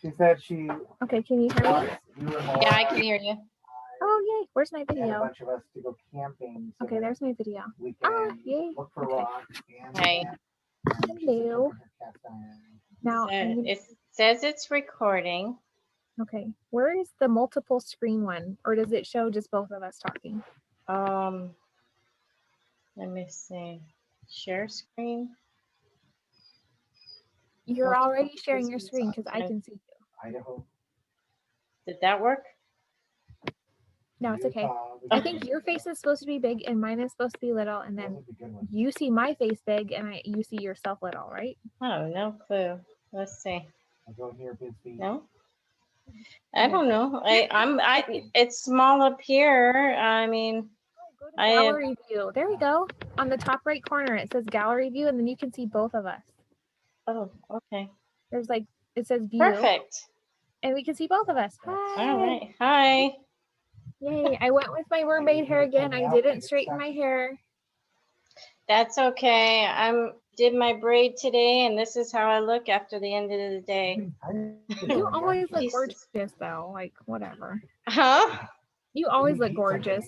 She said she Okay, can you hear me? wants you and Laura Yeah, I can hear you. Oh, yay. Where's my and a video? bunch of us to go camping. So Okay, that there's my video. we Oh, can yay. look for Okay. rocks and Hey. and she's Hello. taking her cast iron. Now, So it says it's recording. okay, where is the multiple screen one? Or does it show just both of us talking? Let me see. Share screen. You're Multiple already sharing your screens screen because on. I can see you. Idaho. Did that work? No, it's okay. Utah, I think your face is supposed to be big and mine is supposed to be little, and those then would be good ones. you see my face big and you see yourself little, right? Oh, no clue. Let's see. I'll go here, Bisbee. No. I don't know. It's small up here. I mean, Go to I have. gallery view. There we go. On the top right corner, it says gallery view, and then you can see both of us. Oh, okay. There's like, it says view, Perfect. and we can see both of us. Hi. All right. Hi. Yay. I went with my mermaid hair again. I didn't straighten my hair. That's okay. Did my braid today, and this is how I look after the end of the day. You always look Pieces. gorgeous, though. Like, whatever. Huh? You always look gorgeous.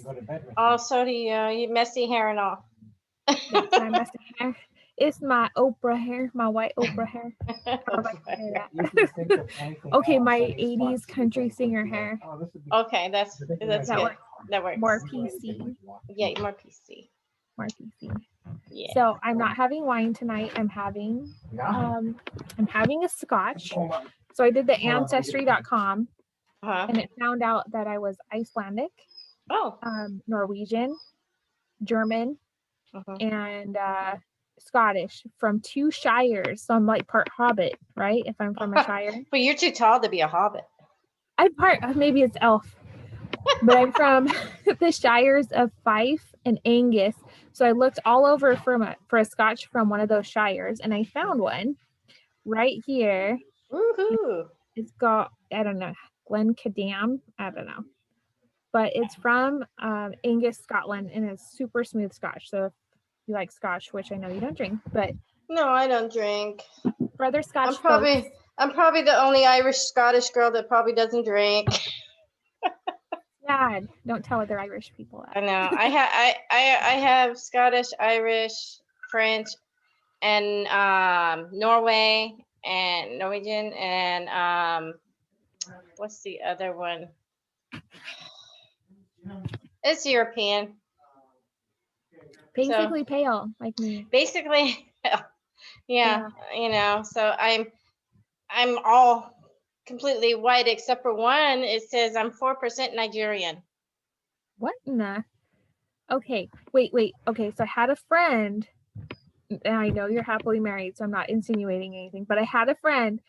Oh, so do you. You messy hair and all. That's my messy hair. It's my Oprah hair, my white Oprah hair. Okay, my 80s country singer hair. Okay, that's That good. works. That works. More PC. Yeah, more PC. More PC. Yeah. So I'm not having wine tonight. I'm having a scotch. So I did the ancestry.com Uh-huh. and it found out that I was Icelandic, Oh. Norwegian, German, Uh-huh. and Scottish from 2 shires. So I'm like part Hobbit, right? If I'm from a shire. But you're too tall to be a hobbit. I'm part, maybe it's elf, but I'm from the shires of Fife and Angus. So I looked all over for a scotch from one of those shires, and I found one right here. Woohoo! It's got, I don't know, Glencadam, I don't know, but it's from Angus, Scotland, and it's super smooth scotch. So if you like scotch, which I know you don't drink, but No, I don't drink. for other scotch I'm probably the only Irish Scottish girl that probably doesn't drink. Dad, don't tell other Irish people I that. know. I have Scottish, Irish, French, and Norway and Norwegian and what's the other one? It's European. Basically pale, like me. Basically, yeah, you know. So I'm all completely white except for one. It says I'm 4% Nigerian. What in the? Okay, wait. Okay, so I had a friend, and I know you're happily married, so I'm not insinuating anything, but I had a friend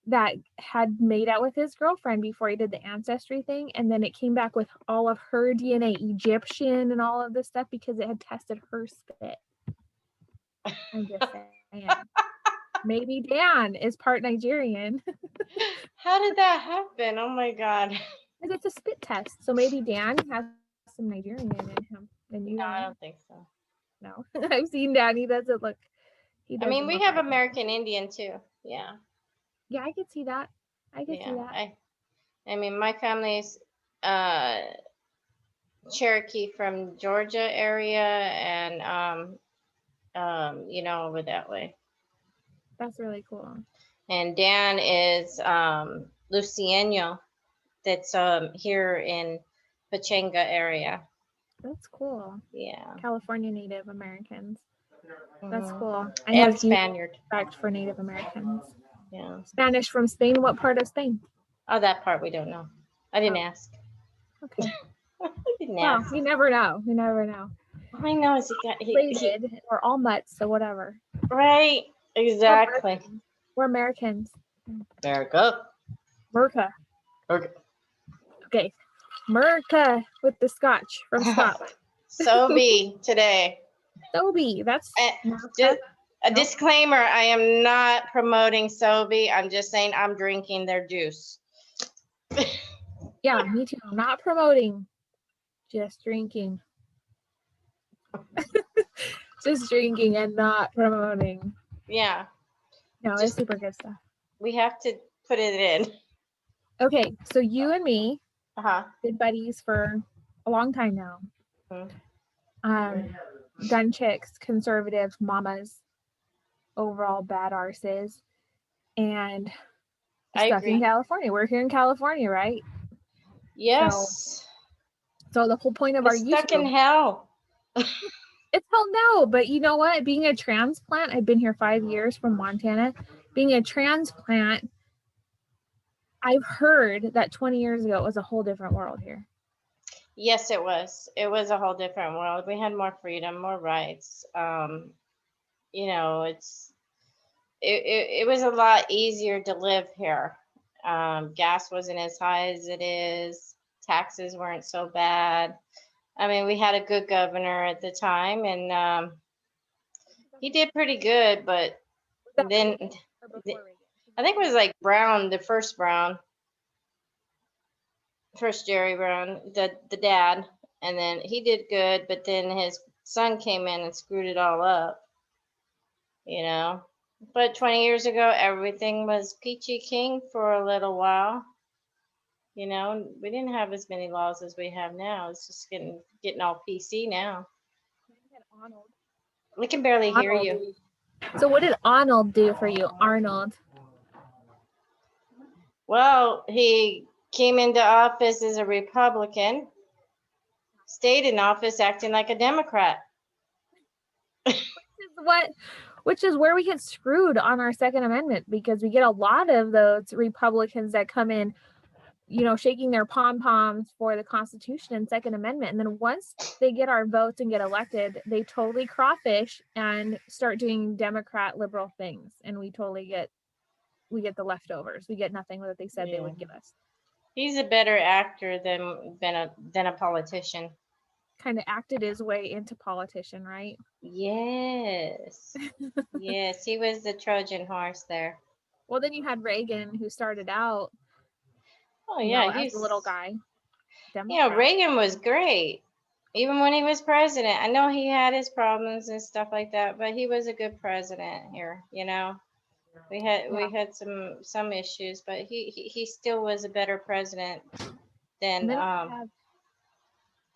that had made out with his girlfriend before he did the ancestry thing, and then it came back with all of her DNA, Egyptian and all of this stuff, because it had tested her spit. I'm just saying. Maybe Dan is part Nigerian. How did that happen? Oh my God. Because it's a spit test. So maybe Dan has some Nigerian in him. And you No, don't I know. don't think so. No. I've seen Dan. He doesn't look. I mean, we have American Indian too. Yeah. Yeah, I could see that. I could see that. I mean, my family's Cherokee from Georgia area and you know, over that way. That's really cool. And Dan is Lucieno, that's here in Pachanga area. That's cool. Yeah. California Native Americans. Mm-hmm. That's cool. I and Spaniard. Respect for Native Americans. Yeah. Spanish from Spain. What part of Spain? Oh, that part we don't know. I didn't ask. Okay. I didn't ask. You never know. You never know. All I know is We're all mutts, so whatever. Right. Exactly. We're Americans. America. Okay. Merca with the scotch from Scotland. Sobe today. Sobe. That's just a disclaimer. I am not promoting Sobe. I'm just saying I'm drinking their juice. Yeah, me too. I'm not promoting. Just drinking. Just drinking and not promoting. Yeah. No, it's super good stuff. We have to put it in. Okay, so you and me, Uh-huh. good buddies for a long time now. Mhm. Gun chicks, conservative mamas, overall bad arses, and I stuck in agree. California. We're here in California, right? Yes. So the whole point of We're our stuck in YouTube, hell. it's hell no, but you know what? Being a transplant, I've been here 5 years from Montana. Being a transplant, I've heard that 20 years ago it was a whole different world here. Yes, it was. It was a whole different world. We had more freedom, more rights. You know, it was a lot easier to live here. Gas wasn't as high as it is. Taxes weren't so bad. I mean, we had a good governor at the time, and he did pretty good. But Was that then Reagan or before Reagan? I think it was like Brown, the first Brown, first Jerry Brown, the dad, and then he did good. But then his son came in and screwed it all up. You know. But 20 years ago, everything was peachy king for a little while. You know, we didn't have as many laws as we have now. It's just getting all PC now. Arnold. We can barely hear Arnold. you. So what did Arnold do for you, Arnold? Well, he came into office as a Republican, stayed in office acting like a Democrat. Which is where we get screwed on our Second Amendment, because we get a lot of those Republicans that come in, you know, shaking their pom-poms for the Constitution and Second Amendment. And then once they get our votes and get elected, they totally crawfish and start doing Democrat liberal things. And we get the leftovers. We get nothing that they said they would give us. He's a better actor than a politician. Kind of acted his way into politician, right? Yes. Yes, he was the Trojan horse there. Well, then you had Reagan, who started out, Oh you yeah, know, as a little guy. Yeah, Reagan was great. Even when he was president, I know he had his problems and stuff like that, but he was a good president here, you know. We had some issues, but he still was a better president than And then we have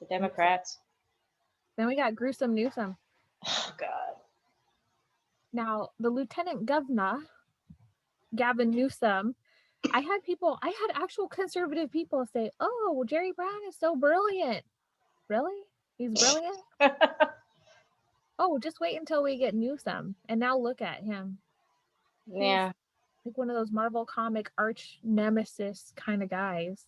the Democrats. Then we got Gruesome Newsom. Oh God. Now, the lieutenant governor, Gavin Newsom, I had actual conservative people say, "Oh, well, Jerry Brown is so brilliant." Really? He's brilliant? Oh, just wait until we get Newsom. And now look at him. Yeah. He's like one of those Marvel comic arch nemesis kind of guys.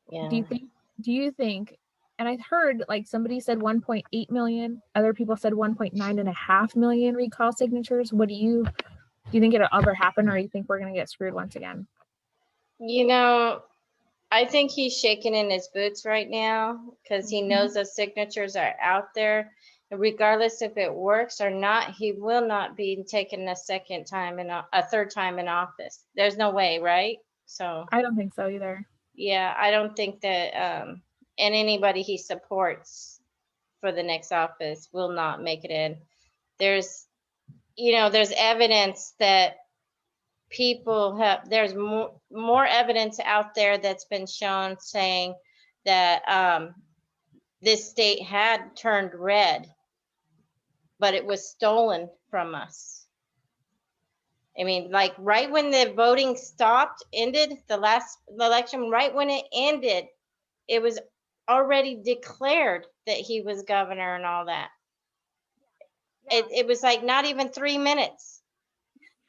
Yeah. Do you think, and I heard like somebody said 1.8 million, other people said 1.9 million recall signatures. Do you think it'll ever happen, or do you think we're going to get screwed once again? You know, I think he's shaking in his boots right now because he knows those signatures are out there. And regardless if it works or not, he will not be taken a third time in office. There's no way, right? So I don't think so either. yeah, I don't think that and anybody he supports for the next office will not make it in. There's evidence that there's more evidence out there that's been shown saying that this state had turned red, but it was stolen from us. I mean, like right when the voting ended, the last election, right when it ended, it was already declared that he was governor and all that. Yeah. It was like not even 3 minutes,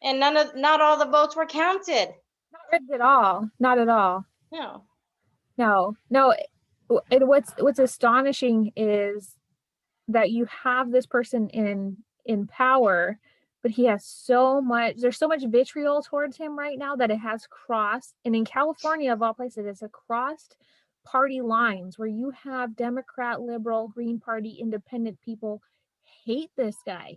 and not all the votes were counted. Not rigged at all. Not at all. No. What's astonishing is that you have this person in power, but there's so much vitriol towards him right now that it has crossed, and in California of all places, it's crossed party lines where you have Democrat, liberal, Green Party, independent people hate this guy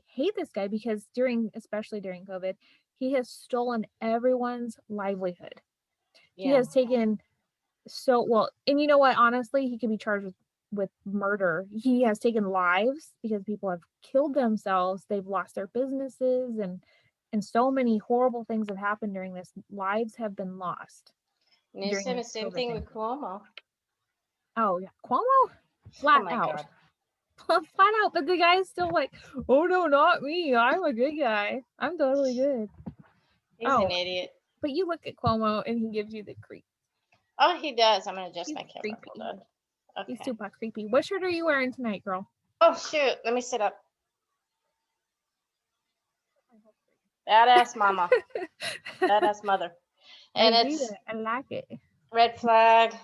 because especially during COVID, he has stolen everyone's livelihood. Yeah. He has taken and you know what, honestly, he could be charged with murder. He has taken lives because people have killed themselves, they've lost their businesses, and so many horrible things have happened during this. Lives have been lost. And during same, this same COVID thing thing. with Cuomo. Oh yeah, Cuomo, Oh flat my out, God. flat out. But the guy's still like, oh no, not me. I'm a good guy. I'm totally good. He's Oh, an idiot. but you look at Cuomo and he gives you the creep. Oh, he does. I'm gonna adjust He's my camera. creepy. Hold on. He's Okay. super creepy. What shirt are you wearing tonight, girl? Oh shoot. Let me sit up. Badass mama. Badass mother. And I see it's that. I like it. red flag,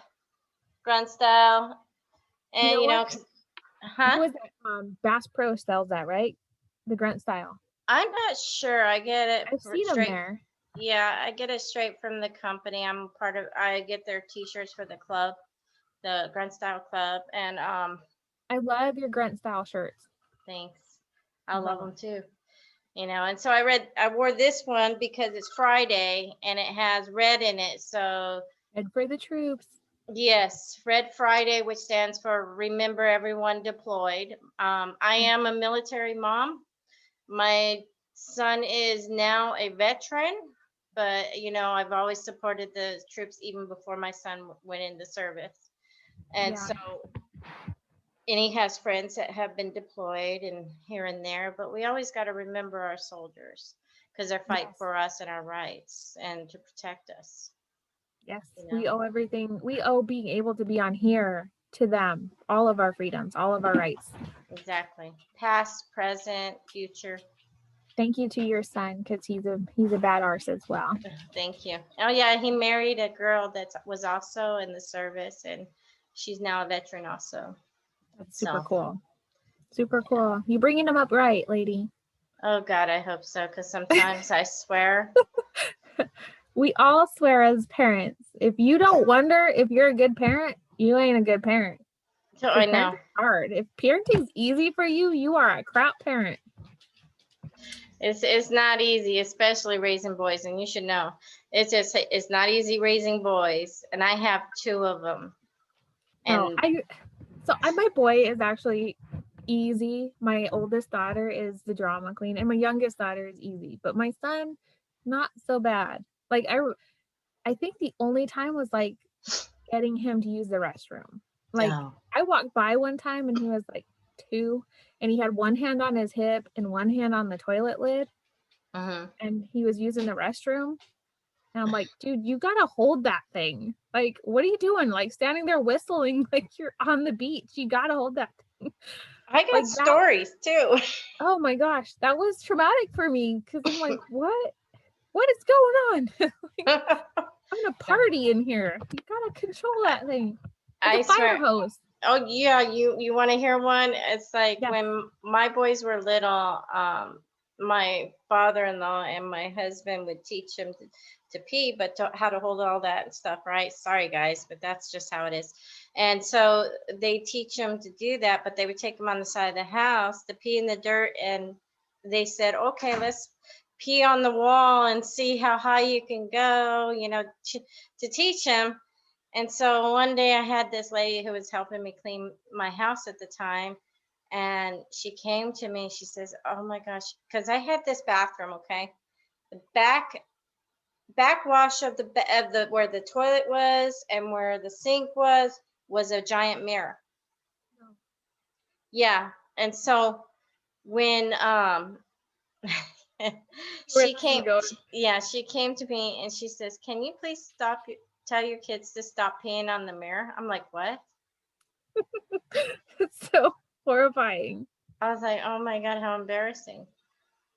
grunt style. And You know what? huh? Who is that? Bass Pro sells that, right? The grunt style. I'm not sure. I get it I've seen them straight. there. Yeah, I get it straight from the company. I get their t-shirts for the club, the Grunt Style Club. And I love your grunt style shirts. thanks. I love them Love too. And so I wore this one because it's Friday and it has red in it. So And for the troops. yes, Red Friday, which stands for Remember Everyone Deployed. I am a military mom. My son is now a veteran, but I've always supported the troops even before my son went into service. And Yeah. so, and he has friends that have been deployed and here and there, but we always got to remember our soldiers because they're fighting Yes. for us and our rights and to protect us. Yes. You We know? owe everything. We owe being able to be on here to them. All of our freedoms, all of our rights. Exactly. Past, present, future. Thank you to your son because he's a bad arse as well. Thank you. Oh yeah, he married a girl that was also in the service, and she's now a veteran also. That's super So, cool. Super cool. You bringing him up right, lady. oh God, I hope so, because sometimes I swear. We all swear as parents. If you don't wonder if you're a good parent, you ain't a good parent. So I know. Parenting's hard. If parenting's easy for you, you are a crap parent. It's not easy, especially raising boys, and you should know. It's not easy raising boys, and I have two of them. And My boy is actually easy. My oldest daughter is the drama queen, and my youngest daughter is easy. But my son, not so bad. Like I think the only time was like getting him to use the restroom. Like I walked by one time and he was like 2, and he had one hand on his hip and one hand on the toilet lid, and he was using the restroom. And I'm like, dude, you gotta hold that thing. Like, what are you doing? Like standing there whistling like you're on the beach. You gotta hold that thing. I got Like stories too. Oh my gosh, that was traumatic for me because I'm like, what is going on? Like, I'm in a party in here. You gotta control that thing. Like I a fire swear. hose. Oh yeah, you want to hear one? It's like Yeah. when my boys were little, my father-in-law and my husband would teach them to pee, but how to hold all that stuff, right? Sorry guys, but that's just how it is. And so they teach them to do that, but they would take them on the side of the house to pee in the dirt, and they said, okay, let's pee on the wall and see how high you can go, to teach them. And so one day I had this lady who was helping me clean my house at the time, and she came to me. She says, "Oh my gosh," because I had this bathroom, okay, the backwash of the where the toilet was and where the sink was a giant mirror. Yeah, and so when she came to me and she says, "Can you please tell your kids to stop peeing on the mirror?" I'm like, "What?" It's so horrifying. I was like, "Oh my God, how embarrassing."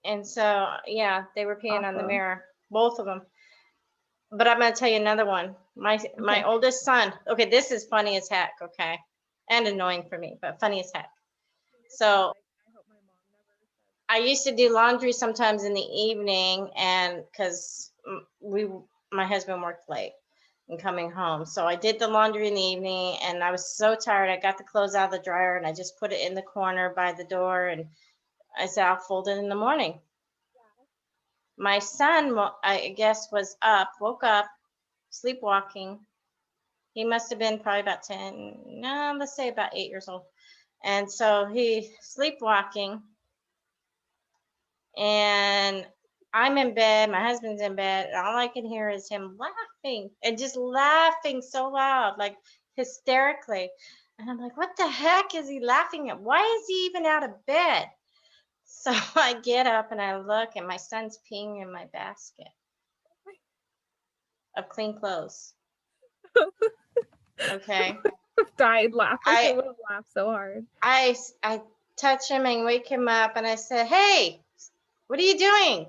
And so, yeah, they were peeing on the mirror, both of them. But I'm going to tell you another one. My oldest son, okay, this is funny as heck, okay? And annoying for me, but funny as heck. So I used to do laundry sometimes in the evening, and because my husband worked late and coming home. So I did the laundry in the evening, and I was so tired. I got the clothes out of the dryer and I just put it in the corner by the door, and I said, I'll fold it in the morning. My son, I guess, woke up, sleepwalking. He must have been probably about 10, no, let's say about 8 years old. And so he sleepwalking, and I'm in bed, my husband's in bed, and all I can hear is him laughing and just laughing so loud, like hysterically. And I'm like, what the heck is he laughing at? Why is he even out of bed? So I get up and I look, and my son's peeing in my basket of clean clothes. Okay. Died laughing. I I would have laughed so hard. I touch him and wake him up, and I said, "Hey, what are you doing?"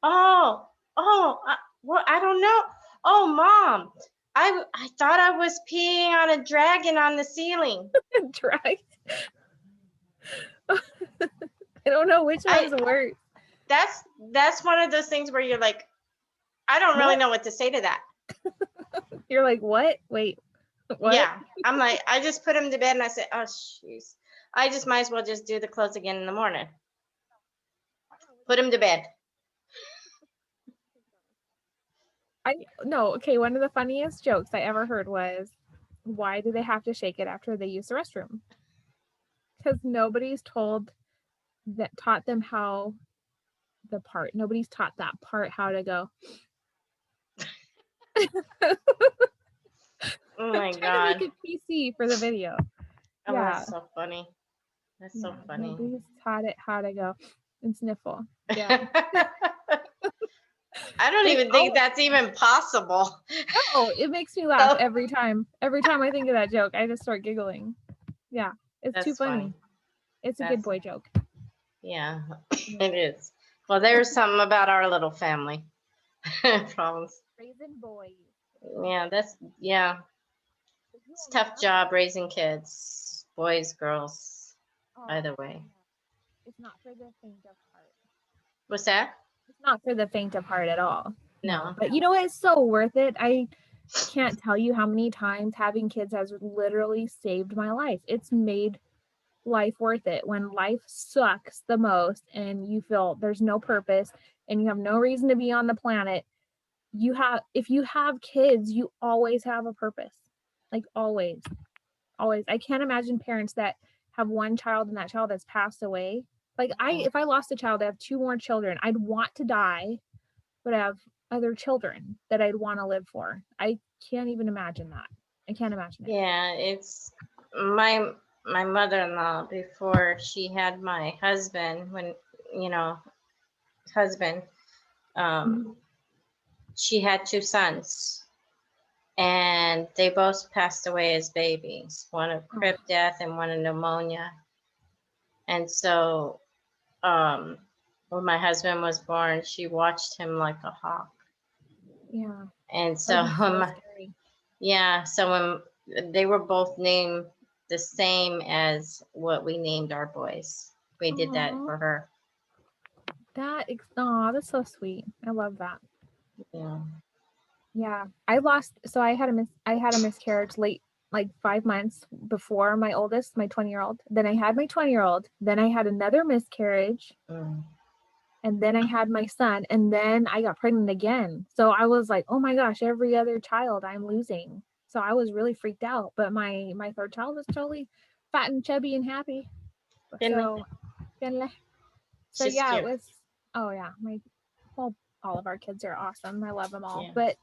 Well, I don't know. Oh, Mom, I thought I was peeing on a dragon on the ceiling. Drag. I don't know which one's worse. That's one of those things where you're like, I don't really know what to say to that. You're like, what? Wait, what? Yeah, I'm like, I just put him to bed, and I said, oh, jeez, I just might as well just do the clothes again in the morning. Put him to bed. Okay, one of the funniest jokes I ever heard was, why do they have to shake it after they use the restroom? Because nobody's taught them how nobody's taught that part how to go. Oh my I'm trying God. to make it PC for the video. Oh, Yeah. that's so funny. That's so funny. Nobody's taught it how to go and sniffle. Yeah. I don't even think that's even possible. No, it makes me laugh every time. Every time I think of that joke, I just start giggling. Yeah, it's too funny. It's a good boy joke. Yeah, it is. Well, there's something about our little family problems. Raising boys. Yeah, it's a tough job raising kids, boys, girls, either way. It's not for the faint of heart. What's that? It's not for the faint of heart at all. No. But you know what? It's so worth it. I can't tell you how many times having kids has literally saved my life. It's made life worth it. When life sucks the most and you feel there's no purpose and you have no reason to be on the planet, if you have kids, you always have a purpose. Like always. I can't imagine parents that have one child and that child has passed away. Like if I lost a child, I have 2 more children, I'd want to die, but I have other children that I'd want to live for. I can't even imagine that. I can't imagine it. Yeah, it's my mother-in-law, before she had my husband, she had 2 sons, and they both passed away as babies, one of crib death and one of pneumonia. And so when my husband was born, she watched him like a hawk. Yeah. And so so when they were both named the same as what we named our boys, we did that for her. That's so sweet. I love that. Yeah. I had a miscarriage late, like 5 months before my oldest, my 20-year-old. Then I had my 20-year-old. Then I had another miscarriage. And then I had my son, and then I got pregnant again. So I was like, oh my gosh, every other child I'm losing. So I was really freaked out. But my 3rd child was totally fat and chubby and happy. So yeah, it was, all of our kids are awesome. I love them all. Yeah. But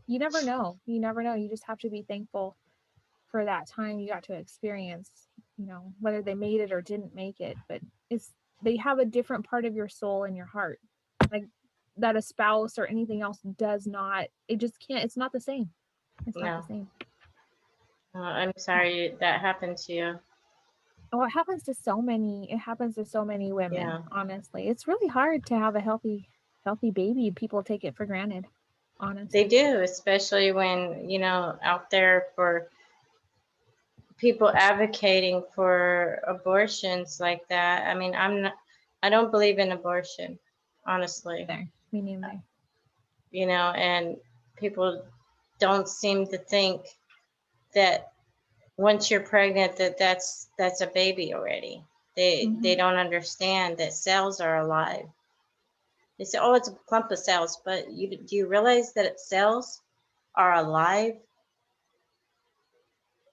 you never know. You just have to be thankful for that time you got to experience, whether they made it or didn't make it. But they have a different part of your soul in your heart, like that a spouse or anything else does not. It just can't. It's not the same. It's not the same. I'm sorry that happened to you. Oh, it happens to so many women. Yeah. Honestly, it's really hard to have a healthy baby. People take it for granted. Honestly, they do, especially when out there for people advocating for abortions like that. I mean, I don't believe in abortion, honestly. Me neither. And people don't seem to think that once you're pregnant that's a baby already. They don't understand that cells are alive. They say, oh, it's a clump of cells, but do you realize that cells are alive?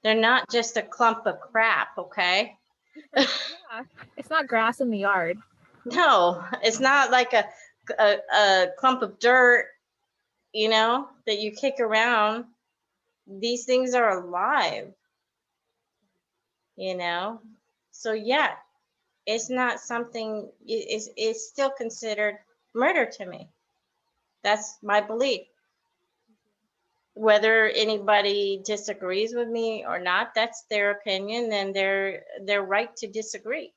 They're not just a clump of crap, okay? Yeah, it's not grass in the yard. No, it's not like a a clump of dirt, you know, that you kick around. These things are alive, you know. So yeah, it's not something. It's still considered murder to me. That's my belief. Whether anybody disagrees with me or not, that's their opinion, and their right to disagree.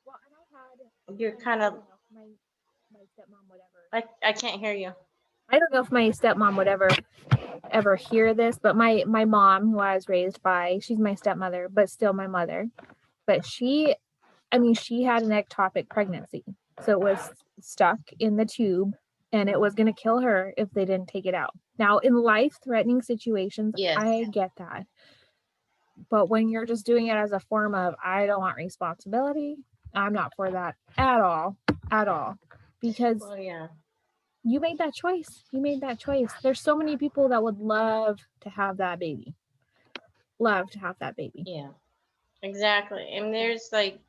Well, and I had, You're and kind I of don't know if my stepmom would ever. I can't hear you. I don't know if my stepmom would ever hear this, but my mom, who I was raised by, she's my stepmother, but still my mother. But she had an ectopic pregnancy, so it was stuck in the tube, and it was going to kill her if they didn't take it out. Now, in life-threatening situations, Yes. I get that, but when you're just doing it as a form of, I don't want responsibility, I'm not for that at all, because Well, yeah. you made that choice. There's so many people that would love to have that baby. Yeah. Exactly. And there's like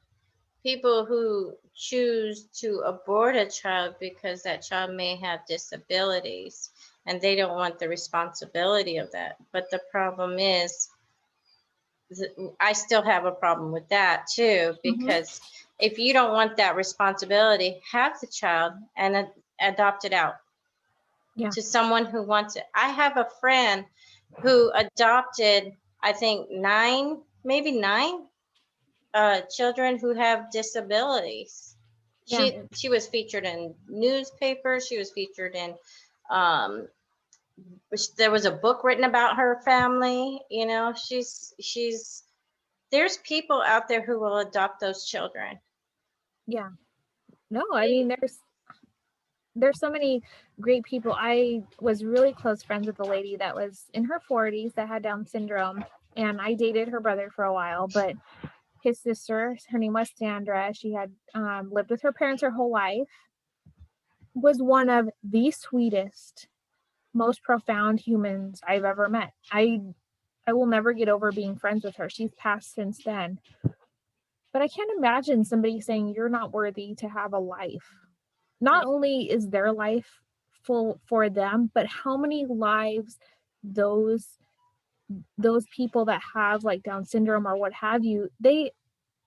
people who choose to abort a child because that child may have disabilities and they don't want the responsibility of that. But the problem is, I still have a problem with that too, because if you don't want that responsibility, have the child and adopt it out to someone who wants it. I have a friend who adopted, I think, maybe nine children who have disabilities. She was featured in newspapers. She was featured in um, there was a book written about her family. You know, there's people out there who will adopt those children. Yeah. No, I mean, there's so many great people. I was really close friends with a lady that was in her 40s that had Down syndrome, and I dated her brother for a while, but his sister, her name was Sandra, she had lived with her parents her whole life, was one of the sweetest, most profound humans I've ever met. I will never get over being friends with her. She's passed since then. But I can't imagine somebody saying you're not worthy to have a life. Not only is their life full for them, but how many lives those people that have like Down syndrome or what have you, they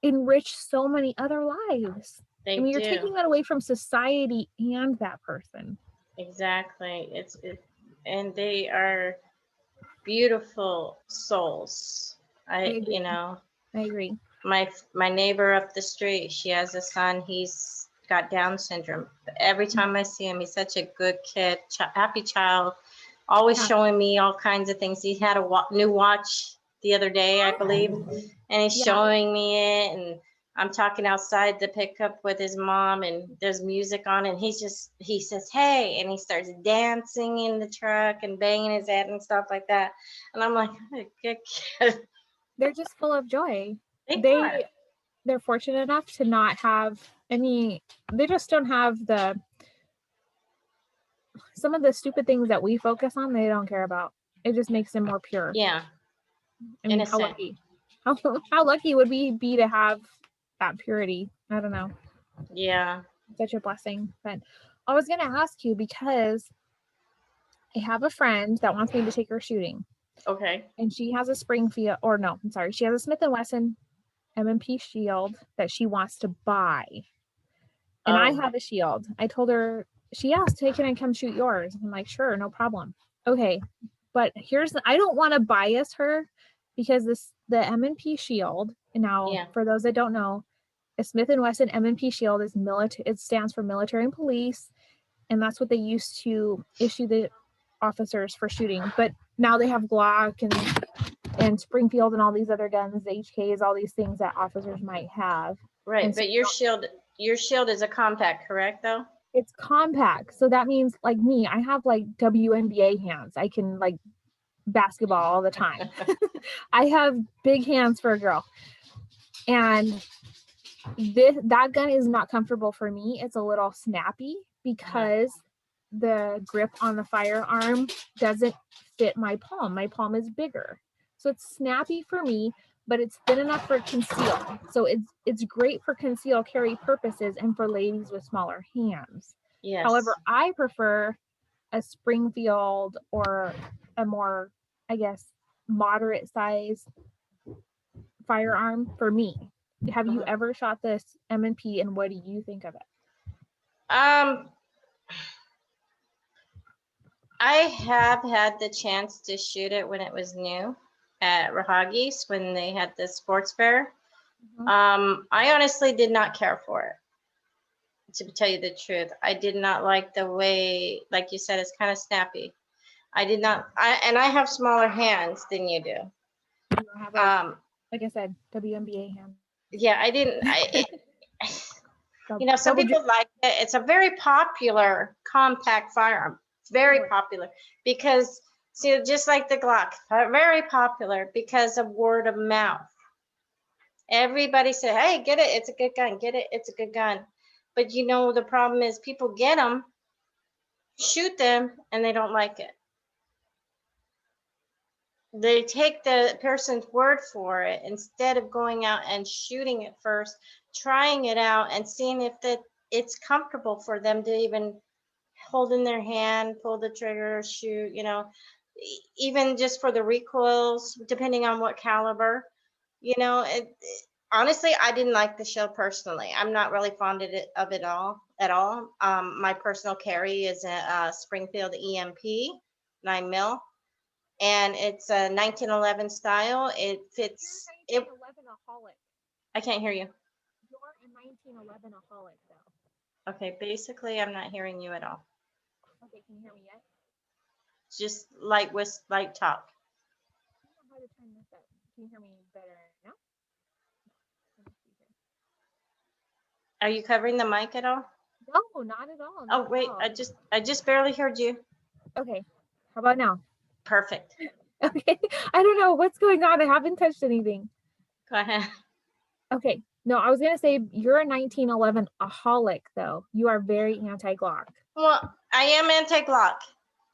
enrich so many other lives. They I mean, you're do. taking that away from society and that person. Exactly. And they are beautiful souls. You know, I agree. my neighbor up the street, she has a son, he's got Down syndrome. Every time I see him, he's such a good kid, happy child, always showing me all kinds of things. He had a new watch the other day, I believe, and he's showing me it, and I'm talking outside the pickup with his mom, and there's music on, and he says, hey, and he starts dancing in the truck and banging his head and stuff like that. And I'm like, oh, good kid. They're just full of joy. Are. They're fortunate enough to not have any, they just don't have some of the stupid things that we focus on, they don't care about. It just makes them more pure. Yeah. I mean, how lucky. How lucky would we be to have that purity? I don't know. Yeah. Such a blessing. But I was going to ask you because I have a friend that wants me to take her shooting. Okay. And she has a Springfield, or no, I'm sorry. She has a Smith & Wesson M&P shield that she wants to buy. And I have a shield. I told her, she asked, hey, can I come shoot yours? I'm like, sure, no problem. Okay. But I don't want to bias her because the M&P shield, now for those that don't know, a Smith & Wesson M&P shield is military. It stands for military and police. And that's what they used to issue the officers for shooting. But now they have Glock and Springfield and all these other guns, the HKs, all these things that officers might have. Right, but your shield is a compact, correct though? It's compact. So that means like me, I have like WNBA hands. I can like basketball all the time. I have big hands for a girl. And that gun is not comfortable for me. It's a little snappy because the grip on the firearm doesn't fit my palm. My palm is bigger. So it's snappy for me, but it's thin enough for conceal. So it's great for conceal carry purposes and for ladies with smaller hands. Yes. However, I prefer a Springfield or a more, I guess, moderate size firearm for me. Have you ever shot this M&P, and what do you think of it? I have had the chance to shoot it when it was new at Rahagi's when they had the sports fair. I honestly did not care for it, to tell you the truth. I did not like the way, like you said, it's kind of snappy. I did not, and I have smaller hands than you do. You don't have like I said, WNBA hand. Yeah, I didn't. You know, some people like it. It's a very popular compact firearm. Very popular because, see, just like the Glock, very popular because of word of mouth. Everybody said, hey, get it. It's a good gun. Get it. It's a good gun. But, you know, the problem is people get them, shoot them, and they don't like it. They take the person's word for it instead of going out and shooting it first, trying it out and seeing if it's comfortable for them to even hold in their hand, pull the trigger, shoot, you know, even just for the recoils, depending on what caliber, you know, honestly, I didn't like the shell personally. I'm not really fond of it at all. My personal carry is a Springfield EMP 9mm. And it's a 1911 style. It fits. You're a 1911-aholic. I can't hear you. You're a 1911-aholic, though. Okay, basically, I'm not hearing you at all. Okay, can you hear me yet? Just light talk. I don't know how to turn this up. Can you hear me better now? Are you covering the mic at all? No, not at all. Oh wait, I just barely heard you. Okay, how about now? Perfect. Okay, I don't know what's going on. I haven't touched anything. Go ahead. Okay, no, I was gonna say you're a 1911-aholic, though. You are very anti-Glock. Well, I am anti-Glock,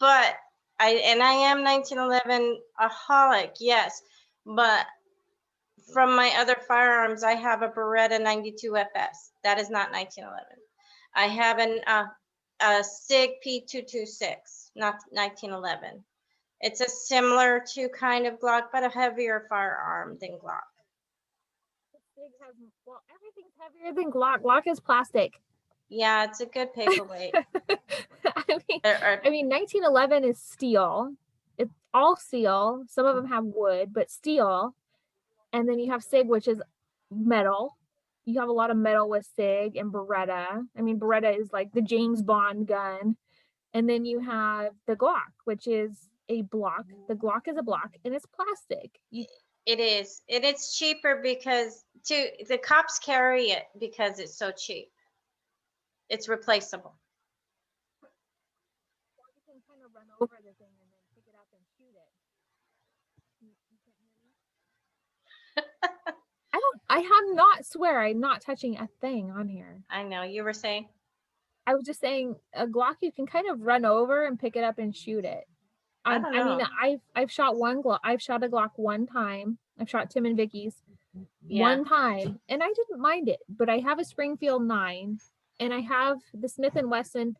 but I am 1911-aholic, yes. But from my other firearms, I have a Beretta 92 FS. That is not 1911. I have a SIG P226, not 1911. It's a similar to kind of Glock, but a heavier firearm than Glock. SIG has, well, everything's heavier than Glock. Glock is plastic. Yeah, it's a good paperweight. I mean, 1911 is steel. It's all steel. Some of them have wood, but steel. And then you have SIG, which is metal. You have a lot of metal with SIG and Beretta. I mean, Beretta is like the James Bond gun. And then you have the Glock, which is a block. The Glock is a block, and it's plastic. It is. And it's cheaper because the cops carry it because it's so cheap. It's replaceable. Or you can kind of run over the thing and then pick it up and shoot it. You can't hear me? I have not swear I'm not touching a thing on here. I know. You were saying? I was just saying a Glock you can kind of run over and pick it up and shoot it. I mean, I've shot one Glock. I've shot a Glock one time. I've shot Tim and Vicky's one time, and I didn't mind it. But I have a Springfield 9, and I have the Smith & Wesson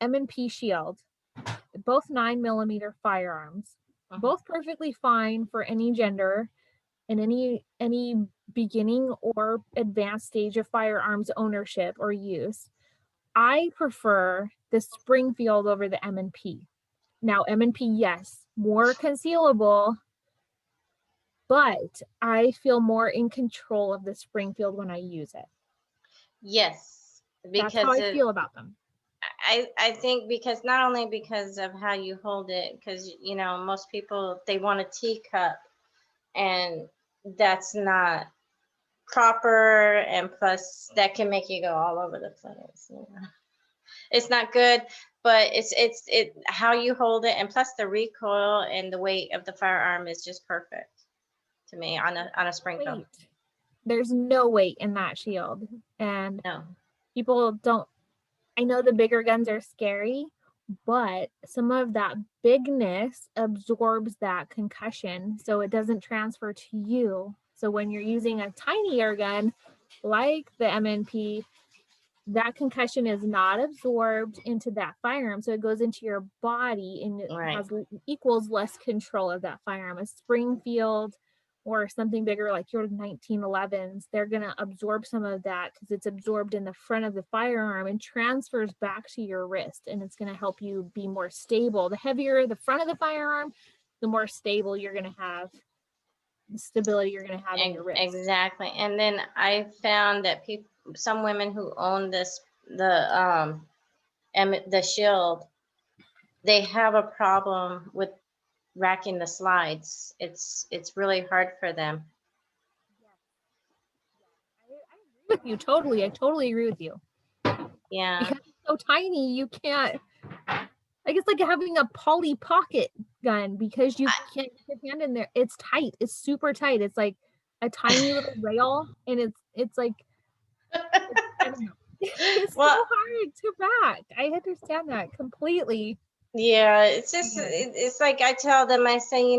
M&P Shield, both 9mm firearms, both perfectly fine for any gender and any beginning or advanced stage of firearms ownership or use. I prefer the Springfield over the M&P. Now, M&P, yes, more concealable, but I feel more in control of the Springfield when I use it. Yes, because that's how I feel about them. I think because not only because of how you hold it, because, you know, most people, they want a teacup, and that's not proper, and plus that can make you go all over the place. You know? It's not good, but it's how you hold it, and plus the recoil and the weight of the firearm is just perfect to me on a Springfield. There's no weight in that shield, and no. People don't. I know the bigger guns are scary, but some of that bigness absorbs that concussion, so it doesn't transfer to you. So when you're using a tiny air gun like the MNP, that concussion is not absorbed into that firearm. So it goes into your body and it Right. has equals less control of that firearm. A Springfield or something bigger like your 1911s, they're going to absorb some of that because it's absorbed in the front of the firearm and transfers back to your wrist. And it's going to help you be more stable. The heavier the front of the firearm, the more stable you're going to have, the stability you're going to have in your wrist. Exactly. And then I found that some women who own the Shield, they have a problem with racking the slides. It's really hard for them. I agree with you totally. I totally agree with you. Yeah. Because it's so tiny, you can't. Like it's like having a Polly Pocket gun because you can't get your hand in there. It's tight. It's super tight. It's like a tiny little rail, and it's like I don't know. It's Well, so hard to rack. I understand that completely. yeah, it's just it's like I tell them, I say,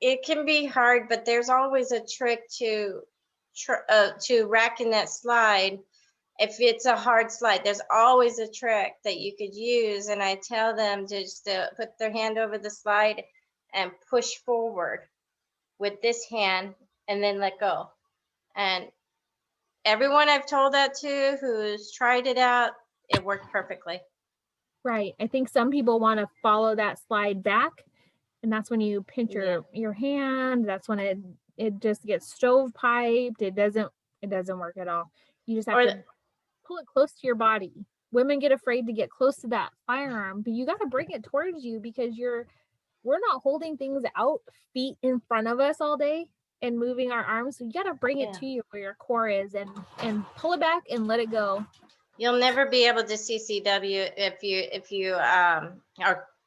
it can be hard, but there's always a trick to racking that slide. If it's a hard slide, there's always a trick that you could use. And I tell them just to put their hand over the slide and push forward with this hand and then let go. And everyone I've told that to who's tried it out, it worked perfectly. Right. I think some people want to follow that slide back, and that's when you pinch your hand. That's when it just gets stovepiped. It doesn't work at all. You just have to pull it close to your body. Women get afraid to get close to that firearm, but you got to bring it towards you because we're not holding things out feet in front of us all day and moving our arms. So you got to bring it to you where your core is and pull it back and let it go. You'll never be able to CCW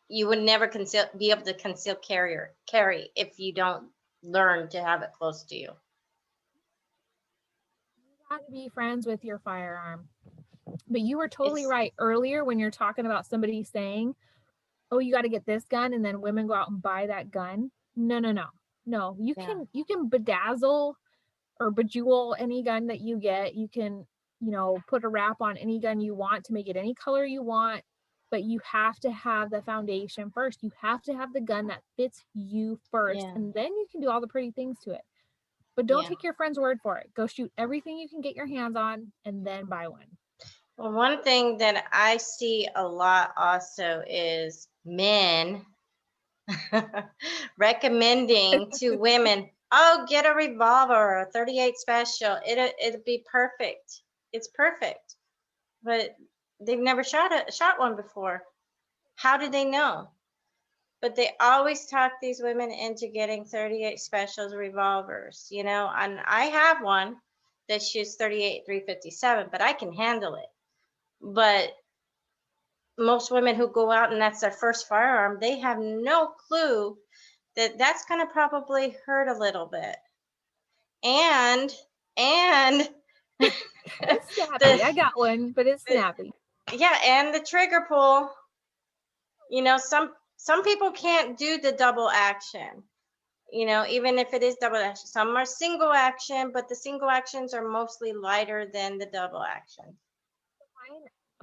you would never be able to conceal carry if you don't learn to have it close to you. You got to be friends with your firearm. But you were totally right earlier when you're talking about somebody saying, oh, you got to get this gun, and then women go out and buy that gun. No. You can bedazzle or bejewel any gun that you get. You can, put a wrap on any gun you want to make it any color you want, but you have to have the foundation first. You have to have the gun that fits you first, and then you can do all the pretty things to it. But don't take your friend's word for it. Go shoot everything you can get your hands on and then buy one. Well, one thing that I see a lot also is men recommending to women, oh, get a revolver, a 38 special. It'll be perfect. It's perfect. But they've never shot one before. How do they know? But they always talk these women into getting 38 specials revolvers, and I have one that shoots 38 357, but I can handle it. But most women who go out and that's their first firearm, they have no clue that that's going to probably hurt a little bit. And it's snappy. I got one, but it's snappy. Yeah, and the trigger pull, some people can't do the double action. Even if it is double action, some are single action, but the single actions are mostly lighter than the double action.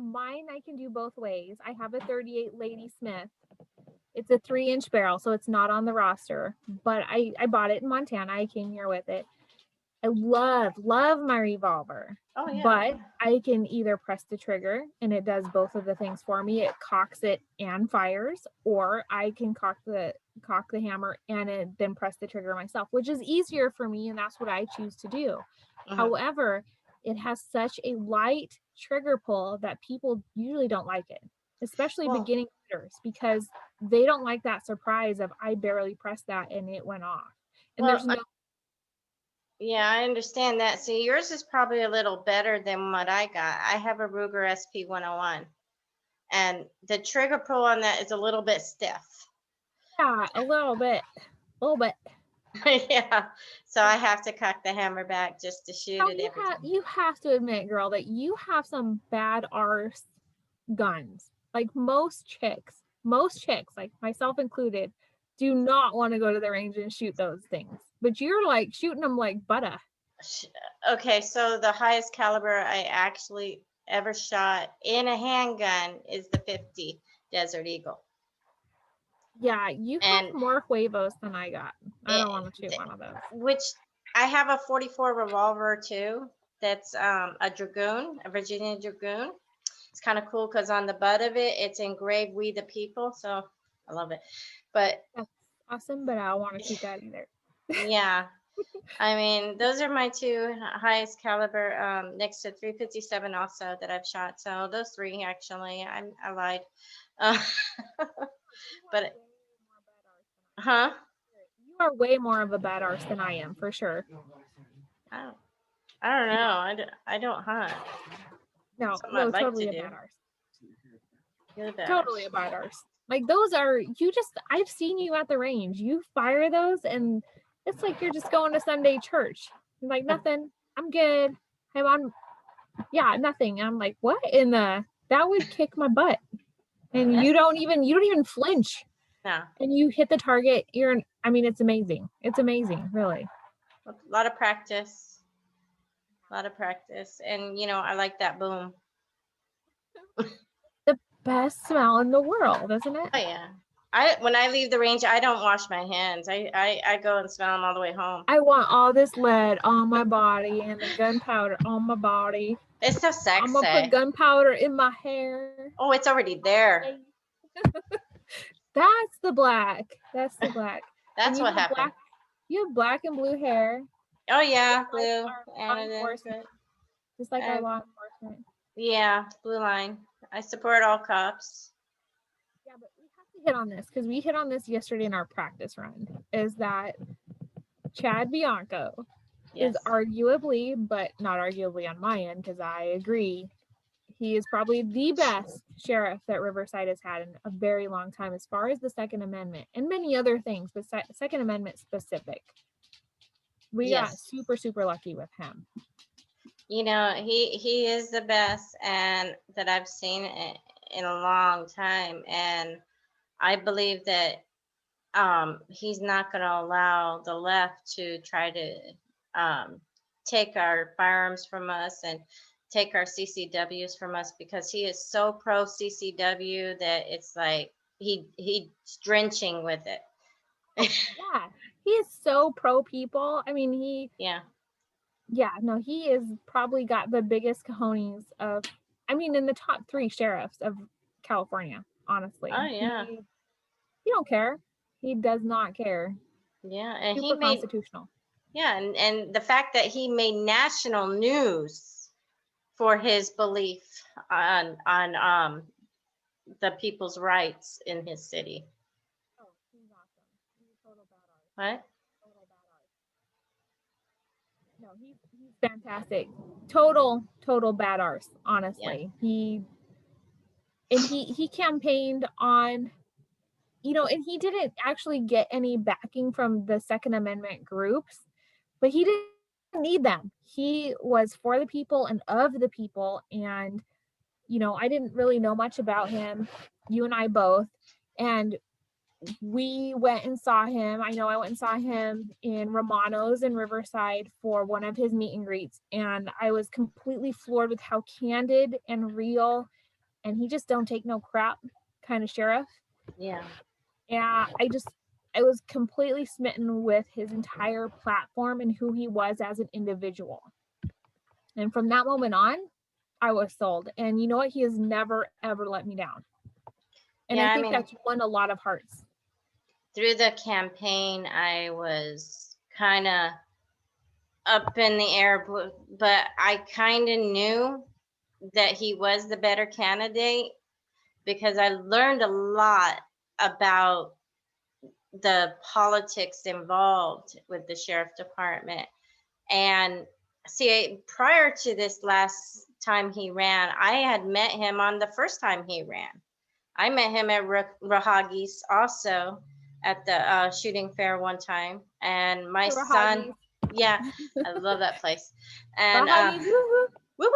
Mine, I can do both ways. I have a 38 Lady Smith. It's a 3-inch barrel, so it's not on the roster, but I bought it in Montana. I came here with it. I love my revolver. Oh, yeah. But I can either press the trigger and it does both of the things for me. It cocks it and fires, or I can cock the hammer and then press the trigger myself, which is easier for me, and that's what I choose to do. However, it has such a light trigger pull that people usually don't like it, especially beginning shooters, because they don't like that surprise of I barely pressed that and it went off. And there's no. Yeah, I understand that. See, yours is probably a little better than what I got. I have a Ruger SP 101, and the trigger pull on that is a little bit stiff. Yeah, a little bit. Yeah, so I have to cock the hammer back just to shoot it every time. You have to admit, girl, that you have some bad arse guns. Like most chicks, like myself included, do not want to go to the range and shoot those things. but you're like shooting them like butter. Okay, so the highest caliber I actually ever shot in a handgun is the 50 Desert Eagle. Yeah, you have And more huevos than I got. I don't want to shoot th- one of those. which I have a 44 revolver too. That's a Dragoon, a Virginia Dragoon. It's kind of cool because on the butt of it, it's engraved "We the People." So I love it. But That's awesome, but I don't want to shoot that either. yeah, I mean, those are my two highest caliber, next to 357 also that I've shot. So those three actually, I lied. Uh, but huh? You are way more of a bad arse than I am, for sure. I don't, I don't know. I don't hunt. No, Something no, I'd like totally to a do. bad arse. You're the best. Totally a bad arse. Like those are I've seen you at the range. You fire those and it's like you're just going to Sunday church. You're like, nothing. I'm good. I'm on nothing. I'm like, what in the that would kick my butt. And you don't even flinch. No, And you hit the target. It's amazing. It's amazing, really. a lot of practice. A lot of practice, and I like that boom. The best smell in the world, isn't it? Oh yeah. When I leave the range, I don't wash my hands. I go and smell them all the way home. I want all this lead on my body and the gunpowder on my body. It's so I'm gonna put sexy. gunpowder in my hair. Oh, it's already there. That's the black. That's the black. That's what happened. You have black and blue hair. Oh yeah, Just like blue. our law enforcement. Just like our law enforcement. Yeah, blue line. I support all cops. Yeah, but we have to hit on this because we hit on this yesterday in our practice run. Is that Chad Bianco is arguably, but not arguably on my end, because I agree, he is probably the best sheriff that Riverside has had in a very long time as far as the Second Amendment and many other things, but Second Amendment specific. We got super, super lucky with him. He is the best and that I've seen in a long time. And I believe that he's not going to allow the left to try to take our firearms from us and take our CCWs from us, because he is so pro CCW that it's like he's drenching with it. Yeah, he is so pro people. I mean, he is probably got the biggest cojones of, in the top 3 sheriffs of California, honestly. Oh yeah. He don't care. He does not care. Yeah, and super constitutional. Yeah, and the fact that he made national news for his belief on the people's rights in his city. Oh, he's awesome. He's a total badass. What? Total badass. No, he's fantastic. Total badass, honestly. Yeah. He campaigned on, and he didn't actually get any backing from the Second Amendment groups, but he didn't need them. He was for the people and of the people. And, I didn't really know much about him, you and I both. And we went and saw him. I know I went and saw him in Romano's in Riverside for one of his meet and greets. And I was completely floored with how candid and real, and he just don't take no crap kind of sheriff. Yeah. Yeah, I was completely smitten with his entire platform and who he was as an individual. And from that moment on, I was sold. And you know what? He has never, ever let me down. And I think that's won a lot of hearts. Through the campaign, I was kind of up in the air, but I kind of knew that he was the better candidate because I learned a lot about the politics involved with the sheriff department. And see, prior to this last time he ran, I had met him on the first time he ran. I met him at Rahagi's also at the shooting fair one time. And my son, yeah, I love that place. And woo woo.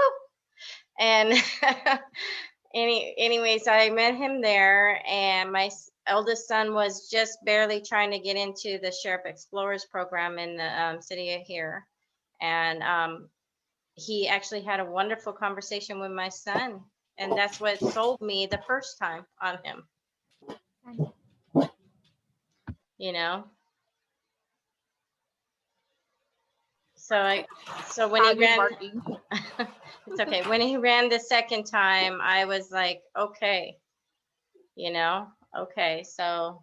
And anyways, I met him there, and eldest son was just barely trying to get into the Sheriff Explorers program in the city of here. And he actually had a wonderful conversation with my son. And that's what sold me the first time on him, you know? So when he Dog is ran, barking. it's okay. When he ran the second time, I was like, okay, you know, okay, so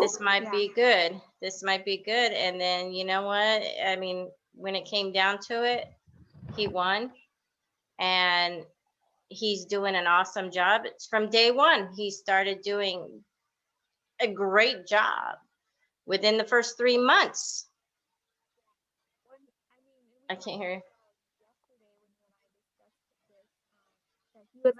this might be good. This might be good. And then, you know what? I mean, when it came down to it, he won, and he's doing an awesome job. It's from day one. He started doing a great job within the first 3 months. I can't hear you. He was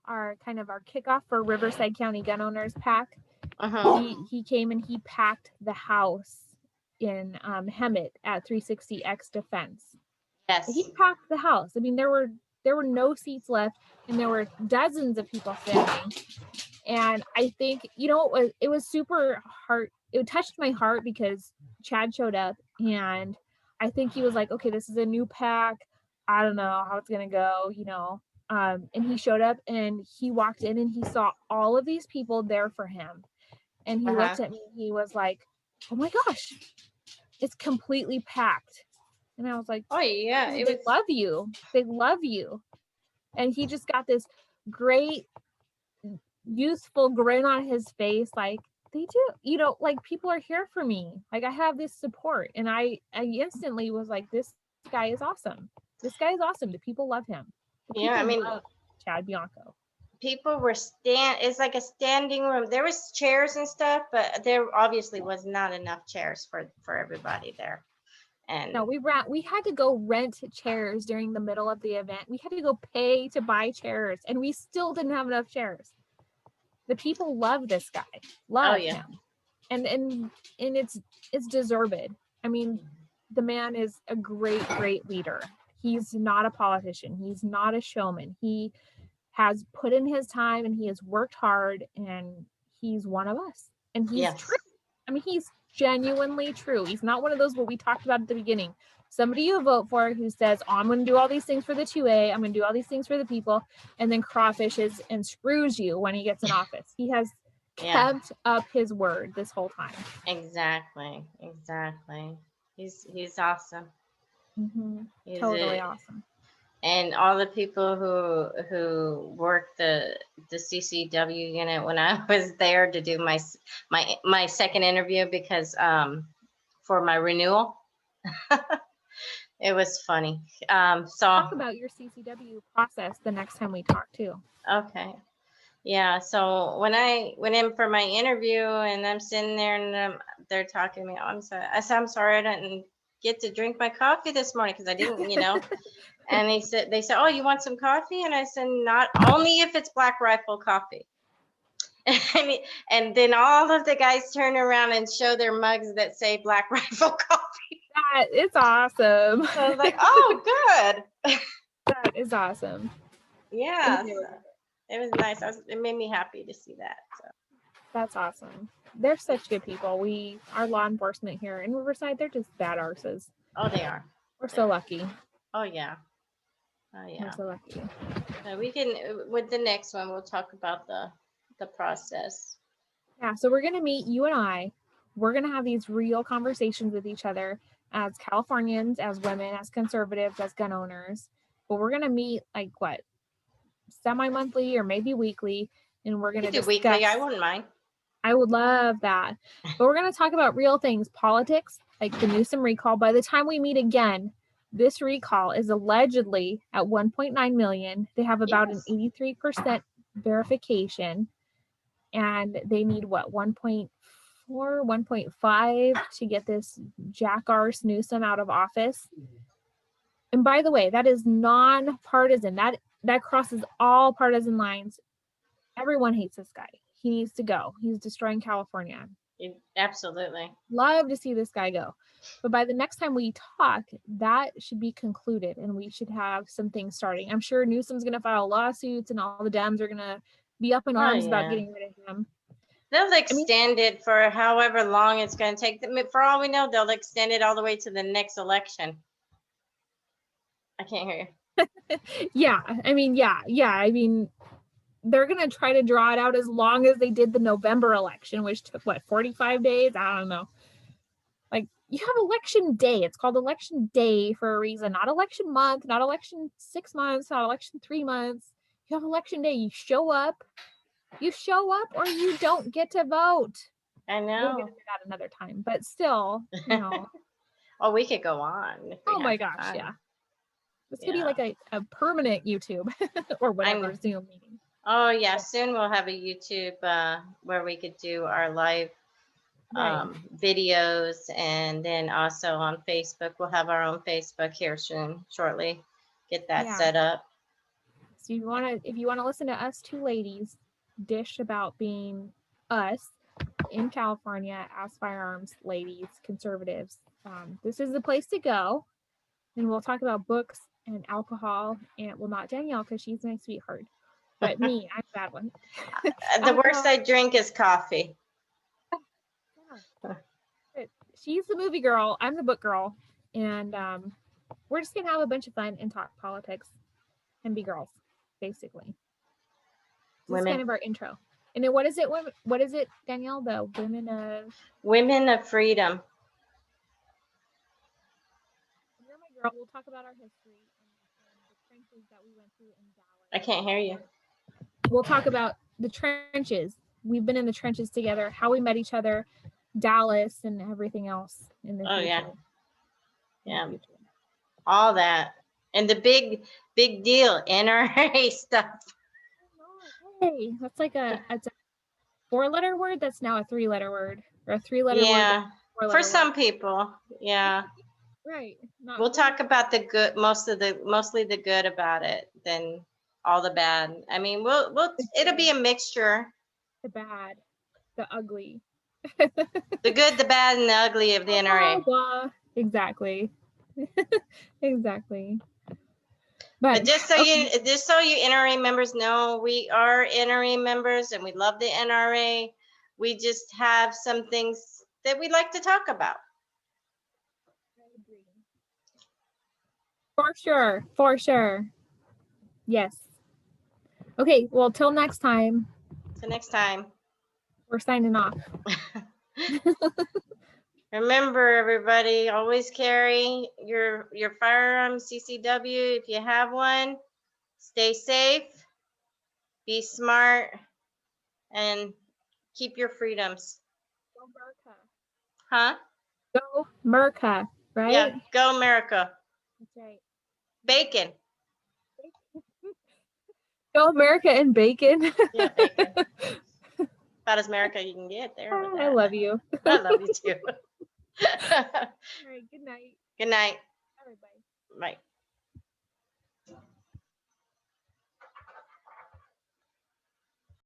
our kind of our kickoff for Riverside County Gun Owners Pack. Uh-huh. He came and he packed the house in Hemet at 360X Defense. Yes. He packed the house. I mean, there were no seats left, and there were dozens of people standing. And I think, you know, it was super hard. It touched my heart because Chad showed up, and I think he was like, okay, this is a new pack. I don't know how it's gonna go, you know. And he showed up, and he walked in, and he saw all of these people there for him. And he looked at me, he was like, oh my gosh, it's completely packed. And I was like, oh yeah, they love you. They love you. And he just got this great youthful grin on his face, like, they do, you know, like, people are here for me. Like, I have this support. And I instantly was like, this guy is awesome. This guy is awesome. The people love him. The people I mean, love Chad Bianco. People were it's like a standing room. There was chairs and stuff, but there obviously was not enough chairs for everybody there. And no, we had to go rent chairs during the middle of the event. We had to go pay to buy chairs, and we still didn't have enough chairs. The people love this guy, love him, and it's deserved. I mean, the man is a great leader. He's not a politician. He's not a showman. He has put in his time, and he has worked hard, and he's one of us. And he's true. I mean, he's genuinely true. He's not one of those what we talked about at the beginning. Somebody you vote for who says, oh, I'm going to do all these things for the 2A. I'm going to do all these things for the people, and then crawfishes and screws you when he gets in office. He has kept up his word this whole time. Exactly. He's awesome. Mm-hmm. Totally awesome. And all the people who worked the CCW unit when I was there to do my second interview, because for my renewal. It was funny. So talk about your CCW process the next time we talk too. Okay. Yeah. So when I went in for my interview, and I'm sitting there, and they're talking to me, I said, I'm sorry, I didn't get to drink my coffee this morning because I didn't, you know. And they said, oh, you want some coffee? And I said, not only if it's Black Rifle coffee. And then all of the guys turn around and show their mugs that say Black Rifle coffee. It's awesome. So I was like, oh, good. That is awesome. Yeah. It was nice. It made me happy to see that. So. That's awesome. They're such good people. Our law enforcement here in Riverside, they're just bad arses. Oh, they are. We're so lucky. Oh, yeah. We're so lucky. So we can, with the next one, we'll talk about the process. Yeah. So we're going to meet, you and I, we're going to have these real conversations with each other as Californians, as women, as conservatives, as gun owners. But we're going to meet like what? Semi-monthly or maybe weekly. And we're going to discuss. Weekly. I wouldn't mind. I would love that. But we're going to talk about real things, politics, like the Newsom recall. By the time we meet again, this recall is allegedly at 1.9 million. They have about an 83% verification, and they need what, 1.4, 1.5 to get this jackarse Newsom out of office. And by the way, that is non-partisan. That crosses all partisan lines. Everyone hates this guy. He needs to go. He's destroying California. Absolutely. Love to see this guy go. But by the next time we talk, that should be concluded, and we should have some things starting. I'm sure Newsom's going to file lawsuits, and all the Dems are going to be up in arms about getting rid of him. They'll extend it for however long it's going to take. For all we know, they'll extend it all the way to the next election. I can't hear you. Yeah, I mean, I mean, they're gonna try to draw it out as long as they did the November election, which took what, 45 days? I don't know. Like, you have election day. It's called election day for a reason, not election month, not election 6 months, not election 3 months. You have election day. You show up or you don't get to vote. I We'll know. get into that another time, but still, you know. Oh, we could go on. If we Oh my have gosh, time. yeah. This could be like a permanent YouTube or whatever Zoom meeting. Oh yeah, soon we'll have a YouTube where we could do our live Right. videos, and then also on Facebook. We'll have our own Facebook here soon, shortly. Get that Yeah. set up. So if you want to listen to us two ladies dish about being us in California as firearms ladies, conservatives, this is the place to go. And we'll talk about books and alcohol, and well, not Danielle because she's my sweetheart, but me, I'm a bad one. The worst I drink is coffee. Yeah. She's the movie girl, I'm the book girl, and we're just gonna have a bunch of fun and talk politics and be girls, basically. This is kind of our intro. And then what is it, Danielle? The Women of Freedom. You're my girl. We'll talk about our history and the trenches that we went through in Dallas. I can't hear you. We'll talk about the trenches. We've been in the trenches together, how we met each other, Dallas, and everything else in the future. Yeah. All that. And the big deal, NRA stuff. Hey, that's like it's a 4-letter word that's now a 3-letter word, or a 3-letter word. Yeah, for some word. people, yeah. Right. We'll talk about the good, mostly the good about it, than all the bad. I mean, it'll be a mixture. The bad, the ugly. The good, the bad, and the ugly of the NRA. Exactly. Exactly. But just so you NRA members know, we are NRA members and we love the NRA. We just have some things that we like to talk about. For sure. Yes. Okay, well, till next time. Till next time. We're signing off. Remember, everybody, always carry your firearm, CCW, if you have one. Stay safe, be smart, and keep your freedoms. Go America. Huh? Go America, right? Yeah, go America. That's right. Bacon. Go America and bacon. Yeah, bacon. About as America you can get there. I love you. I love you too. All right, good night. Good night. Everybody. Bye.